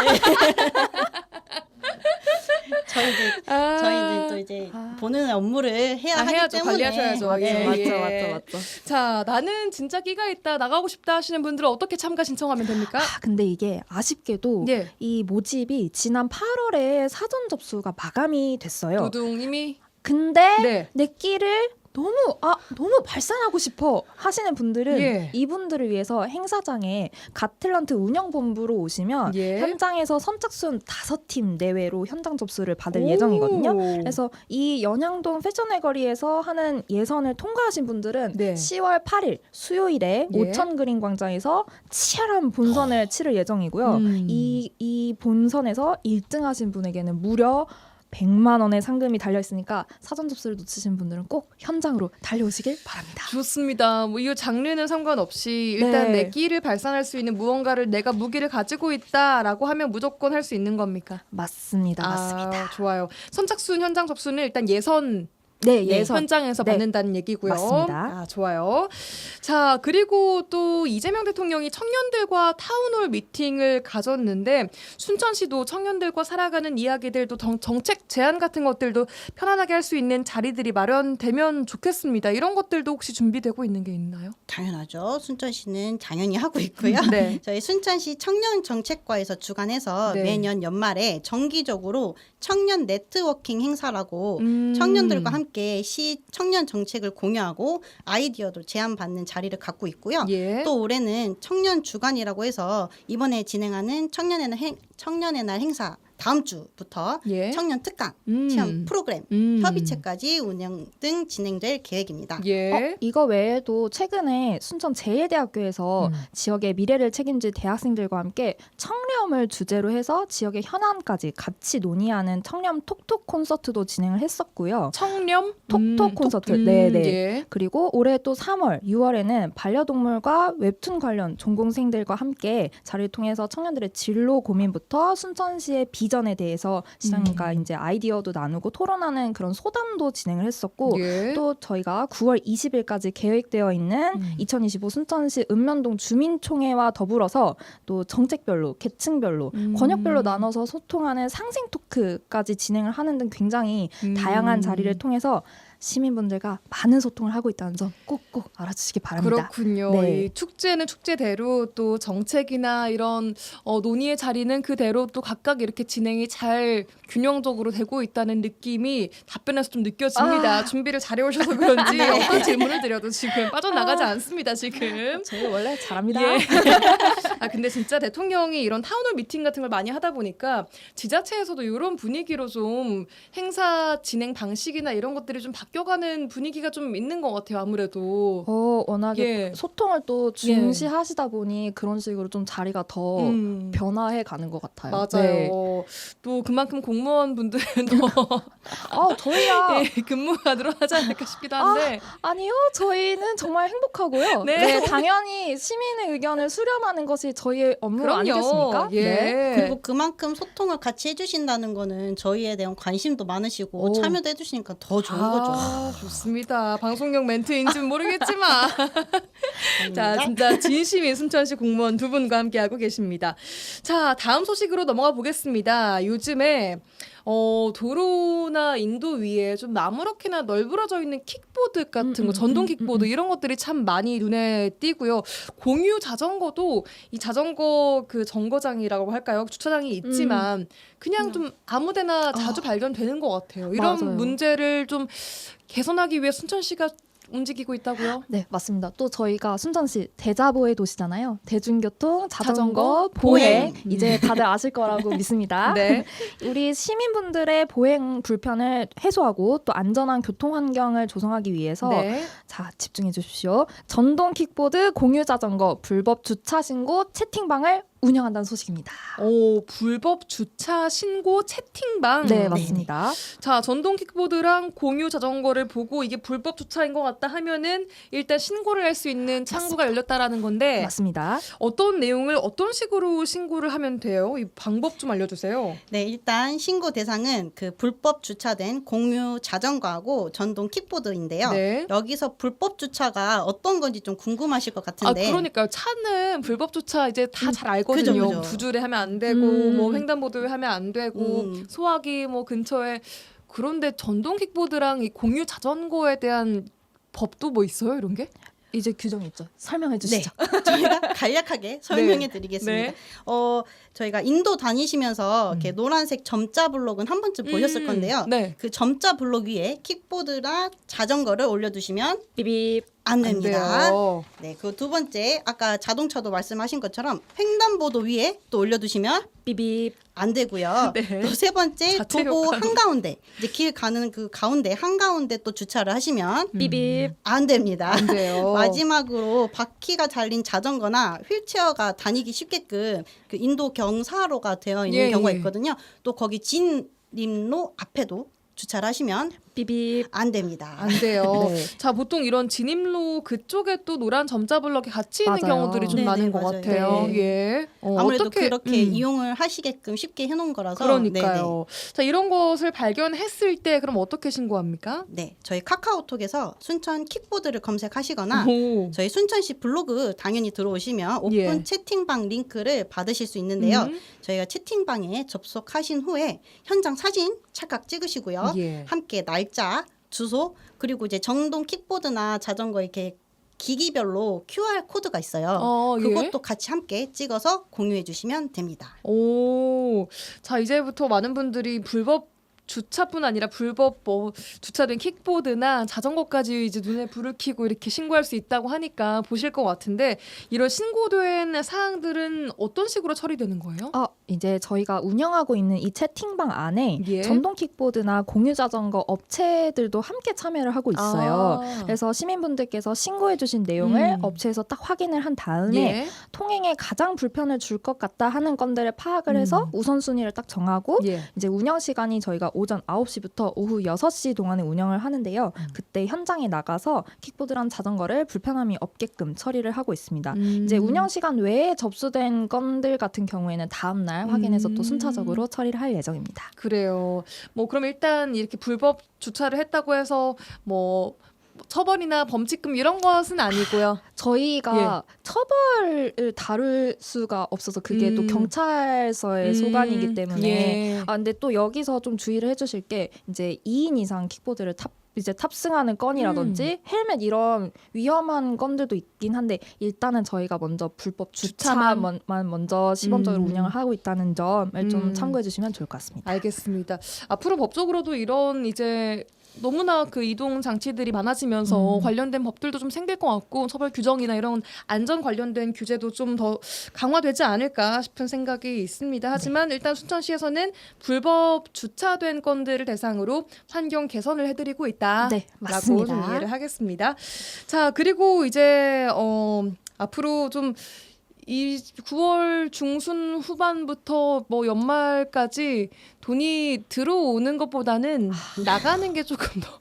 저희는 또 이제 보는 업무를 해야 하기 해야죠. 때문에 관리하셔야죠. 맞아요. 예. 맞죠. 자, 나는 진짜 끼가 있다, 나가고 싶다 하시는 분들은 어떻게 참가 신청하면 됩니까? 근데 이게 아쉽게도 예. 이 모집이 지난 8월에 사전 접수가 마감이 됐어요. 두둥 이미 근데 네. 내 끼를 너무 발산하고 싶어 하시는 분들은 예. 이분들을 위해서 행사장에 갓탤런트 운영본부로 오시면 예. 현장에서 선착순 5팀 내외로 현장 접수를 받을 오. 예정이거든요. 그래서 이 연양동 패션의 거리에서 하는 예선을 통과하신 분들은 네. 10월 8일 수요일에 예. 오천그린 광장에서 치열한 본선을 치를 예정이고요. 이 본선에서 1등 하신 분에게는 무려 100만 원의 상금이 달려 있으니까 사전 접수를 놓치신 분들은 꼭 현장으로 달려오시길 바랍니다. 좋습니다. 뭐 이 장르는 상관없이 일단 네. 내 끼를 발산할 수 있는 무언가를 내가 무기를 가지고 있다라고 하면 무조건 할 수 있는 겁니까? 맞습니다. 맞습니다. 좋아요. 선착순 현장 접수는 일단 예선 네, 예선. 현장에서 네. 받는다는 얘기고요. 맞습니다. 아, 좋아요. 자, 그리고 또 이재명 대통령이 청년들과 타운홀 미팅을 가졌는데 순천시도 청년들과 살아가는 이야기들도 정책 제안 같은 것들도 편안하게 할 수 있는 자리들이 마련되면 좋겠습니다. 이런 것들도 혹시 준비되고 있는 게 있나요? 당연하죠. 순천시는 당연히 하고 있고요. 네. 저희 순천시 청년정책과에서 주관해서 네. 매년 연말에 정기적으로 청년 네트워킹 행사라고 청년들과 함께 시 청년 정책을 공유하고 아이디어도 제안받는 자리를 갖고 있고요. 예. 또 올해는 청년 주간이라고 해서 이번에 진행하는 청년의 날 행사 다음 주부터 예. 청년 특강, 체험 프로그램, 협의체까지 운영 등 진행될 계획입니다. 예. 이거 외에도 최근에 순천 제일대학교에서 지역의 미래를 책임질 대학생들과 함께 청렴을 주제로 해서 지역의 현안까지 같이 논의하는 청렴 톡톡 콘서트도 진행을 했었고요. 청렴 톡톡 콘서트. 네네. 예. 그리고 올해 또 3월, 6월에는 반려동물과 웹툰 관련 전공생들과 함께 자리를 통해서 청년들의 진로 고민부터 순천시의 비전에 대해서 시장님과 이제 아이디어도 나누고 토론하는 그런 소담도 진행을 했었고 예. 또 저희가 9월 20일까지 계획되어 있는 2025 순천시 읍면동 주민총회와 더불어서 또 정책별로, 계층별로, 권역별로 나눠서 소통하는 상생 토크까지 진행을 하는 등 굉장히 다양한 자리를 통해서 시민분들과 많은 소통을 하고 있다는 점 꼭꼭 알아주시기 바랍니다. 그렇군요. 네. 이 축제는 축제대로 또 정책이나 이런 논의의 자리는 그대로 또 각각 이렇게 진행이 잘 균형적으로 되고 있다는 느낌이 답변에서 좀 느껴집니다. 준비를 잘해 오셔서 그런지 어떤 질문을 드려도 지금 빠져나가지 않습니다. 지금. 저희 원래 잘합니다. 예. 아 근데 진짜 대통령이 이런 타운홀 미팅 같은 걸 많이 하다 보니까 지자체에서도 이런 분위기로 좀 행사 진행 방식이나 이런 것들이 좀 바뀌어가는 분위기가 좀 있는 것 같아요. 아무래도. 워낙에 예. 소통을 또 중시하시다 보니 그런 식으로 좀 자리가 더 변화해 가는 것 같아요. 맞아요. 네. 또 그만큼 공무원분들은 더 저희야 예, 근무가 늘어나지 않을까 싶기도 한데. 아니요, 저희는 정말 행복하고요. 네. 네, 당연히 시민의 의견을 수렴하는 것이 저희의 업무 아니겠습니까? 예. 네. 그리고 그만큼 소통을 같이 해주신다는 거는 저희에 대한 관심도 많으시고 오. 참여도 해주시니까 더 좋은 거죠. 좋습니다. 방송용 멘트인지는 모르겠지만 자 진짜 진심인 순천시 공무원 두 분과 함께하고 계십니다. 자 다음 소식으로 넘어가 보겠습니다. 요즘에 도로나 인도 위에 좀 아무렇게나 널브러져 있는 킥보드 같은 거, 전동 킥보드 이런 것들이 참 많이 눈에 띄고요. 공유 자전거도 이 자전거 그 정거장이라고 할까요? 주차장이 있지만 그냥 좀 아무데나 자주 발견되는 것 같아요. 이런 맞아요. 문제를 좀 개선하기 위해 순천시가 움직이고 있다고요? 네, 맞습니다. 또 저희가 순천시 대자보의 도시잖아요. 대중교통, 자전거, 자전거, 보행. 이제 다들 아실 거라고 믿습니다. 네. 우리 시민분들의 보행 불편을 해소하고 또 안전한 교통 환경을 조성하기 위해서 네. 자, 집중해 주십시오. 전동 킥보드, 공유 자전거, 불법 주차 신고 채팅방을 운영한다는 소식입니다. 불법 주차 신고 채팅방. 네, 맞습니다. 자, 전동 킥보드랑 공유 자전거를 보고 이게 불법 주차인 것 같다 하면은 일단 신고를 할 수 있는 창구가 열렸다라는 건데 맞습니다. 어떤 내용을 어떤 식으로 신고를 하면 돼요? 이 방법 좀 알려주세요. 네, 일단 신고 대상은 그 불법 주차된 공유 자전거하고 전동 킥보드인데요. 네. 여기서 불법 주차가 어떤 건지 좀 궁금하실 것 같은데. 그러니까요. 차는 불법 주차 이제 다 잘 알거든요. 그죠. 두 줄에 하면 안 되고 뭐 횡단보도에 하면 안 되고 소화기 뭐 근처에. 그런데 전동 킥보드랑 이 공유 자전거에 대한 법도 뭐 있어요? 이런 게? 이제 규정이 있죠. 설명해 주시죠. 네, 저희가 간략하게 설명해 드리겠습니다. 네. 저희가 인도 다니시면서 이렇게 노란색 점자 블록은 한 번쯤 보셨을 건데요. 네. 그 점자 블록 위에 킥보드나 자전거를 올려두시면 삐삐. 안 됩니다. 돼요. 네, 그 두 번째 아까 자동차도 말씀하신 것처럼 횡단보도 위에 또 올려두시면 삐삐. 안 되고요. 네. 또 세 번째 자체 도보 효과로. 한가운데 이제 길 가는 그 가운데 한가운데 또 주차를 하시면 삐삐. 안 됩니다. 안 돼요. 마지막으로 바퀴가 달린 자전거나 휠체어가 다니기 쉽게끔 그 인도 경사로가 되어 있는 예, 경우가 예. 있거든요. 또 거기 진림로 앞에도 주차를 하시면 비비. 안 됩니다. 안 돼요. 네. 자, 보통 이런 진입로 그쪽에 또 노란 점자 블럭이 같이 있는 맞아요. 경우들이 좀 네네, 많은 것 맞아요. 같아요. 네. 예. 아무래도 어떻게, 그렇게 이용을 하시게끔 쉽게 해놓은 거라서. 그러니까요. 자, 이런 것을 발견했을 때 그럼 어떻게 신고합니까? 네, 저희 카카오톡에서 순천 킥보드를 검색하시거나 오. 저희 순천시 블로그 당연히 들어오시면 오픈 예. 채팅방 링크를 받으실 수 있는데요. 저희가 채팅방에 접속하신 후에 현장 사진 찰칵 찍으시고요. 예. 함께 날짜, 주소, 그리고 이제 정동 킥보드나 자전거 이렇게 기기별로 QR 코드가 있어요. 예. 그것도 같이 함께 찍어서 공유해 주시면 됩니다. 오, 자 이제부터 많은 분들이 불법 주차뿐 아니라 불법 뭐 주차된 킥보드나 자전거까지 이제 눈에 불을 켜고 이렇게 신고할 수 있다고 하니까 보실 것 같은데 이런 신고된 사항들은 어떤 식으로 처리되는 거예요? 이제 저희가 운영하고 있는 이 채팅방 안에 예. 전동 킥보드나 공유 자전거 업체들도 함께 참여를 하고 있어요. 아. 그래서 시민분들께서 신고해 주신 내용을 업체에서 딱 확인을 한 다음에 예. 통행에 가장 불편을 줄 것 같다 하는 건들을 파악을 해서 우선순위를 딱 정하고 예. 이제 운영 시간이 저희가 오전 9시부터 오후 6시 동안에 운영을 하는데요. 그때 현장에 나가서 킥보드랑 자전거를 불편함이 없게끔 처리를 하고 있습니다. 이제 운영 시간 외에 접수된 건들 같은 경우에는 다음 날 확인해서 또 순차적으로 처리를 할 예정입니다. 그래요. 뭐 그럼 일단 이렇게 불법 주차를 했다고 해서 뭐 처벌이나 범칙금 이런 것은 아니고요. 저희가 처벌을 다룰 수가 없어서 그게 또 경찰서의 소관이기 때문에 예. 근데 또 여기서 좀 주의를 해주실 게 이제 2인 이상 킥보드를 탑승하는 건이라든지 헬멧 이런 위험한 건들도 있긴 한데 일단은 저희가 먼저 불법 주차만 먼저 시범적으로 운영을 하고 있다는 점을 좀 참고해 주시면 좋을 것 같습니다. 알겠습니다. 앞으로 법적으로도 이런 이제 너무나 그 이동 장치들이 많아지면서 관련된 법들도 좀 생길 것 같고 처벌 규정이나 이런 안전 관련된 규제도 좀 더 강화되지 않을까 싶은 생각이 있습니다. 하지만 일단 순천시에서는 불법 주차된 건들을 대상으로 환경 개선을 해드리고 있다라고 네, 맞습니다. 좀 이해를 하겠습니다. 자, 그리고 이제 앞으로 좀 이 9월 중순 후반부터 뭐 연말까지 돈이 들어오는 것보다는 나가는 게 조금 더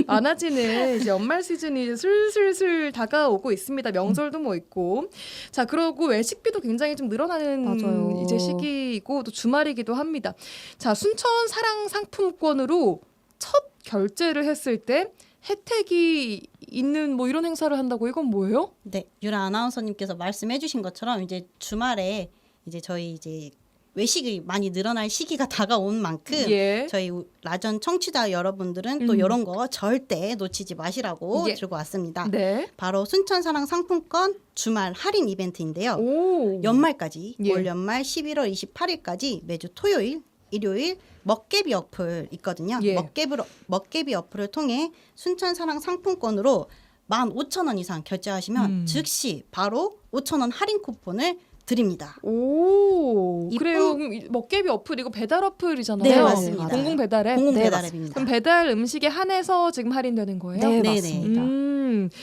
많아지는 이제 연말 시즌이 이제 슬슬 다가오고 있습니다. 명절도 뭐 있고. 자, 그러고 외식비도 굉장히 좀 늘어나는 맞아요. 이제 시기이고 또 주말이기도 합니다. 자, 순천 사랑 상품권으로 첫 결제를 했을 때 혜택이 있는 뭐 이런 행사를 한다고 이건 뭐예요? 네, 유라 아나운서님께서 말씀해주신 것처럼 이제 주말에 이제 저희 이제 외식이 많이 늘어날 시기가 다가온 만큼 예. 저희 라전 청취자 여러분들은 또 이런 거 절대 놓치지 마시라고 예. 들고 왔습니다. 네. 바로 순천사랑 상품권 주말 할인 이벤트인데요. 오. 연말까지 예. 올 연말 11월 28일까지 매주 토요일, 일요일 먹개비 어플 있거든요. 예. 먹개비 어플을 통해 순천사랑 상품권으로 15,000원 이상 결제하시면 즉시 바로 5,000원 할인 쿠폰을 드립니다. 오, 이뿐- 그래요. 그럼 먹개비 어플 이거 배달 어플이잖아요. 네, 맞습니다. 공공 배달앱. 공공 네, 배달 앱입니다. 그럼 배달 음식에 한해서 지금 할인되는 거예요? 네, 네네. 맞습니다.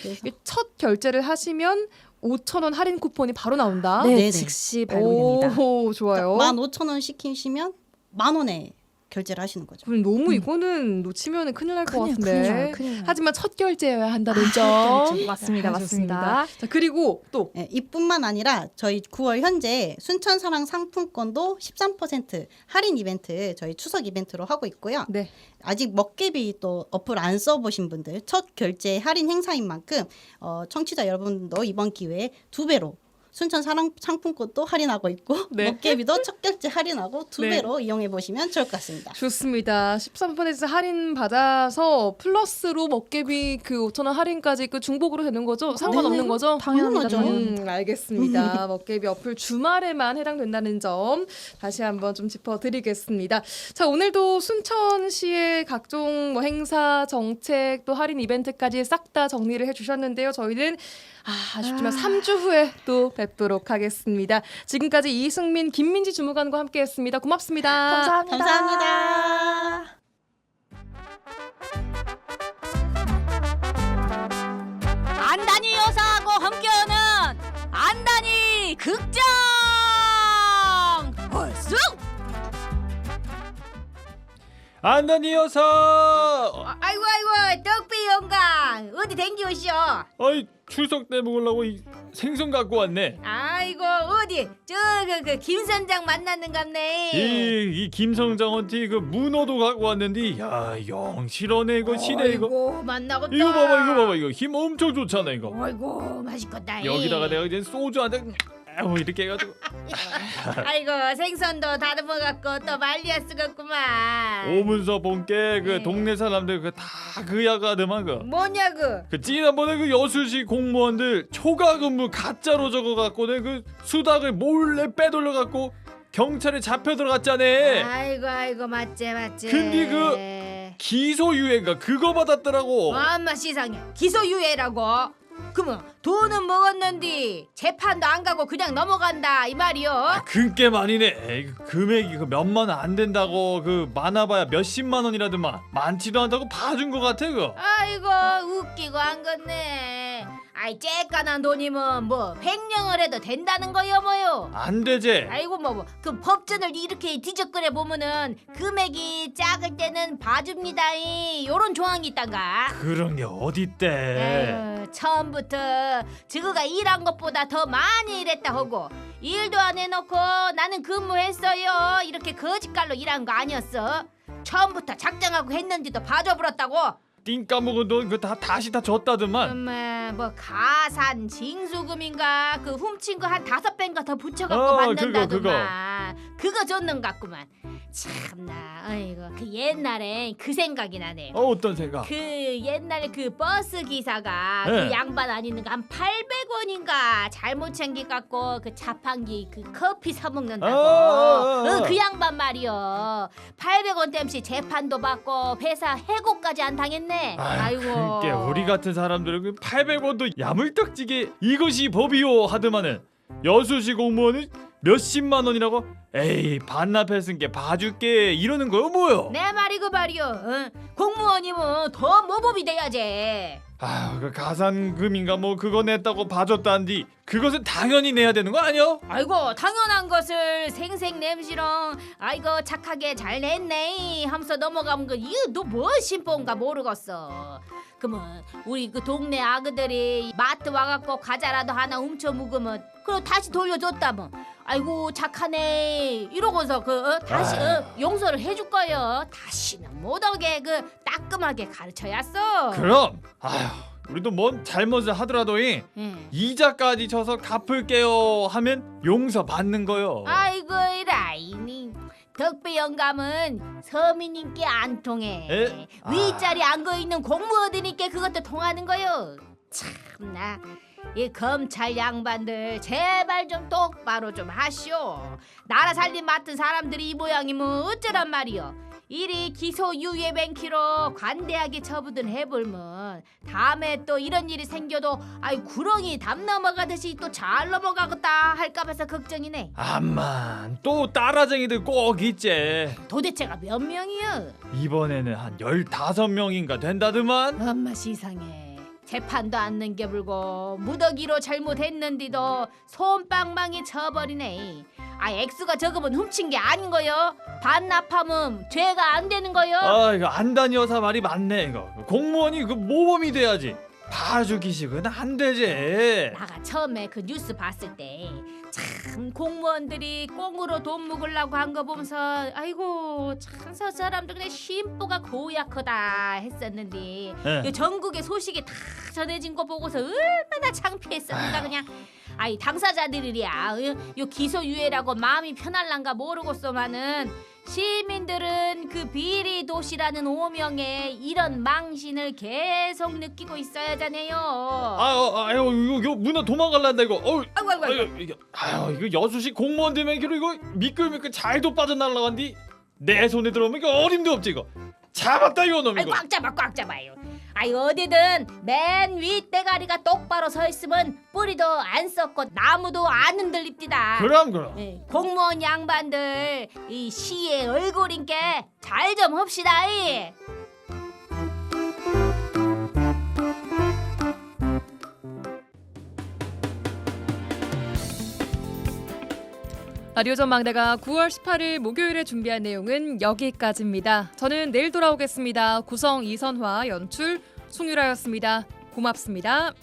그래서 첫 결제를 하시면 5,000원 할인 쿠폰이 바로 나온다. 네, 네네. 즉시 발급됩니다. 오, 좋아요. 15,000원 시키시면 10,000원에 결제를 하시는 거죠. 그럼 너무 이거는 놓치면 큰일 날 것 같은데. 큰일 나요. 하지만 첫 결제여야 한다는 점. 맞습니다, 아, 맞습니다. 자, 그리고 또 네, 이뿐만 아니라 저희 9월 현재 순천사랑 상품권도 13% 할인 이벤트 저희 추석 이벤트로 하고 있고요. 네. 아직 먹개비 또 어플 안 써보신 분들 첫 결제 할인 행사인 만큼 청취자 여러분도 이번 기회에 2배로 순천 사랑 상품권도 할인하고 있고 네. 먹개비도 첫 결제 할인하고 2배로 이용해 보시면 좋을 것 같습니다. 좋습니다. 13% 할인 받아서 플러스로 먹개비 그 5,000원 할인까지 그 중복으로 되는 거죠? 상관없는 네네. 거죠? 당연합니다. 당연하죠. 알겠습니다. 먹개비 어플 주말에만 해당된다는 점 다시 한번 좀 짚어드리겠습니다. 자, 오늘도 순천시의 각종 뭐 행사, 정책, 또 할인 이벤트까지 싹 다 정리를 해주셨는데요. 저희는 아쉽지만 3주 후에 또 뵙도록 하겠습니다. 지금까지 이승민, 김민지 주무관과 함께했습니다. 고맙습니다. 감사합니다. 감사합니다. 안단이 여사하고 함께하는 안단이 극장 얼쑤 안다니 여사. 아이고 덕비 영감 어디 댕기오시오? 아이 추석 때 먹으려고 이 생선 갖고 왔네. 아이고 어디 그 김선장 만났는갑네. 이 김성장한테 그 문어도 갖고 왔는데 야영 실하네 이거 시네 이거. 아이고 만나겠다. 이거 봐봐 이거 힘 엄청 좋잖아 이거. 아이고 맛있겠다. 여기다가 내가 이제 소주 한 잔 이렇게 해가지고 아이고 생선도 다듬어 갖고 또 말리야 쓰겠구만. 오문서 본께 그 네. 동네 사람들 그 다 그 야가더만 뭐냐고? 그 지난번에 그 여수시 공무원들 초과 근무 가짜로 적어 갖고는 그 수당을 몰래 빼돌려 갖고 경찰에 잡혀 들어갔잖아. 아이고 맞지. 근데 그 기소유예인가 그거 받았더라고. 엄마 세상에 기소유예라고? 그러면 돈은 먹었는데 재판도 안 가고 그냥 넘어간다 이 말이요? 그게 말이네. 에이, 그 금액이 그 몇만 원 안 된다고 그 많아봐야 몇십만 원이라더만 많지도 않다고 봐준 것 같아 그거. 아이고 웃기고 안 걷네. 아이 쬐깐한 돈이면 뭐 100명을 해도 된다는 거요 뭐요? 안 되지. 아이고 뭐 그 법전을 이렇게 뒤적거려 보면은 금액이 작을 때는 봐줍니다 이 요런 조항이 있단가? 그런 게 어딨대. 에휴, 처음부터 저거가 일한 것보다 더 많이 일했다 하고 일도 안 해놓고 나는 근무했어요 이렇게 거짓말로 일한 거 아니었어? 처음부터 작정하고 했는지도 봐줘버렸다고? 띵 까먹은 돈 그 다 다시 다 줬다더만. 엄마 뭐 가산 징수금인가 그 훔친 거 한 5배인가 더 붙여갖고 그거. 받는다더만 그거 줬는 것 같구만. 참나 아이고 그 옛날에 그 생각이 나네. 어떤 생각? 그 옛날에 그 버스 기사가 네. 그 양반 아니는 한 800원인가 잘못 챙겨갖고 그 자판기 그 커피 사 먹는다고. 그 양반 말이요 800원 땜시 재판도 받고 회사 해고까지 안 당했네. 아이고 그게 우리 같은 사람들은 그 800원도 야물딱지게 이것이 법이요 하더만은 여수시 공무원은 몇십만 원이라고? 에이 반납했은 게 봐줄게 이러는 거요 뭐요? 내 말이 그 말이요. 공무원이면 더 모범이 돼야지. 아유 그 가산금인가 뭐 그거 냈다고 봐줬다는디 그것은 당연히 내야 되는 거 아니야? 아이고 당연한 것을 생색 냄시렁 아이고 착하게 잘 냈네 하면서 넘어가면 그 이거 너뭐 심보인가 모르겠어. 그러면 우리 그 동네 아그들이 마트 와갖고 과자라도 하나 훔쳐 먹으면 그럼 다시 돌려줬다면 아이고 착하네 이러고서 다시 용서를 해줄 거요. 다시는 못하게 그 따끔하게 가르쳐야어. 그럼 아휴 우리도 뭔 잘못을 하더라도 이자까지 쳐서 갚을게요 하면 용서 받는 거요. 아이고 이라이니 덕배 영감은 서민님께 안 통해. 에? 윗자리 앉아 있는 공무원들님께 그것도 통하는 거요. 참나 이 검찰 양반들 제발 좀 똑바로 좀 하시오. 나라 살림 맡은 사람들이 이 모양이면 어쩌란 말이요. 이리 기소유예 뱅키로 관대하게 처분을 해볼면 다음에 또 이런 일이 생겨도 아이 구렁이 담 넘어가듯이 또 잘 넘어가겠다 할까봐서 걱정이네. 암만 또 따라쟁이들 꼭 있지. 도대체가 몇 명이요? 이번에는 한 15명인가 된다더만. 엄마 세상에 재판도 안 넘겨불고 무더기로 잘못했는데도 손빵망이 쳐버리네. 아 액수가 적으면 훔친 게 아닌 거요. 반납하면 죄가 안 되는 거요. 아 이거 안다니 여사 말이 맞네 이거. 공무원이 그 모범이 돼야지. 봐주기식은 안 되지. 나가 처음에 그 뉴스 봤을 때 참 공무원들이 꽁으로 돈 먹으려고 한 거 보면서 아이고 참 저 사람들 그냥 심보가 고약하다 했었는데 네. 이 전국에 소식이 다 전해진 거 보고서 얼마나 창피했었는가 그냥. 아이 당사자들이야 요 기소유예라고 마음이 편할란가 모르겠소만은 시민들은 그 비리 도시라는 오명에 이런 망신을 계속 느끼고 있어야잖아요. 아유 이거 문화 도망갈란다 이거. 아이고. 이거 여수시 공무원들면 이거 미끌미끌 잘도 빠져날라간디 내 손에 들어오면 이거 어림도 없지 이거. 잡았다 이거 놈 아이 이거. 꽉 잡아요. 아이 어디든 맨 위 대가리가 똑바로 서 있으면 뿌리도 안 썩고 나무도 안 흔들립디다. 그럼. 예, 공무원 양반들 이 시의 얼굴인께 잘 좀 합시다. 라디오전 막내가 9월 18일 목요일에 준비한 내용은 여기까지입니다. 저는 내일 돌아오겠습니다. 구성 이선화, 연출 송유라였습니다. 고맙습니다.